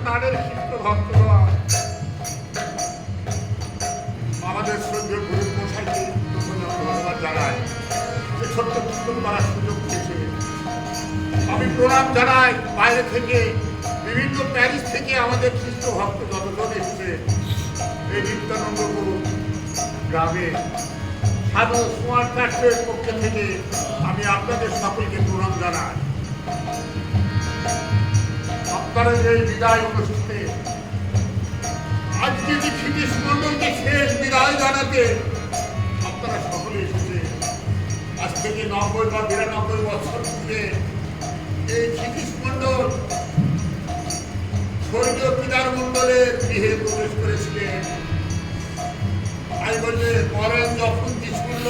প্রাণের খ্রিস্ট ভক্তরা আমাদের শ্রদ্ধেয় গুরু মশাইকে ধন্যবাদ জানাই যে ছোট্ট কীর্তন করার সুযোগ দিয়েছে। আমি প্রণাম জানাই বাইরে থেকে, বিভিন্ন প্যারিস থেকে আমাদের খ্রিস্ট ভক্ত যতজন এসছে এই নিত্যানন্দপুর গ্রামে সাধু স্মার্ট ট্রাস্টের পক্ষ থেকে আমি আপনাদের সকলকে প্রণাম জানাই। আপনারা এই বিদায় অনুষ্ঠানে আজকে যে ক্ষিতীশ মণ্ডলকে শেষ বিদায় জানাতে আপনারা সকলে এসেছে। আজ থেকে 90 বা 92 বছর পূর্বে এই ক্ষিতীশ মণ্ডল স্বর্গীয় কেদার মণ্ডলের গৃহে প্রবেশ করেছিলেন। তাই বললে পরেন যখন দিশমূল্য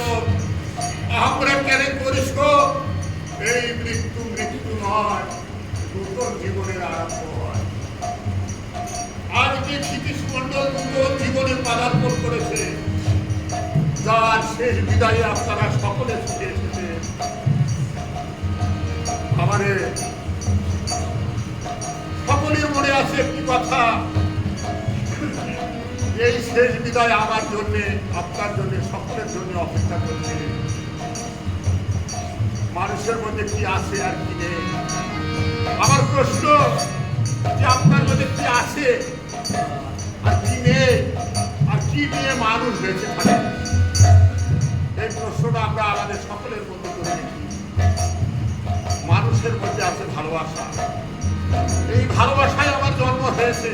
আমরা কেন করিস এই মৃত্যু মৃত্যু নয়, নূতন জীবনের আরম্ভ হয়। আজকে ক্ষিতীশ মণ্ডল নূতন জীবনে পদার্পণ করেছে, যার শেষ বিদায়ে আপনারা সকলে ছুটে এসেছে। আমাদের সকলের মনে আছে একটি কথা, এই শেষ বিদায় আমার জন্য, আপনার জন্য, সকলের জন্য অপেক্ষা করছে। মানুষের মধ্যে কি আছে আর কি নেই। আমার প্রশ্ন যে আপনার মধ্যে কি আছে আর কি নেই, আর কি নিয়ে মানুষ বেঁচে থাকে, এই প্রশ্নটা আমরা আমাদের সকলের মধ্যে করে দেখি। মানুষের মধ্যে আছে ভালোবাসা, এই ভালোবাসায় আমার জন্ম হয়েছে।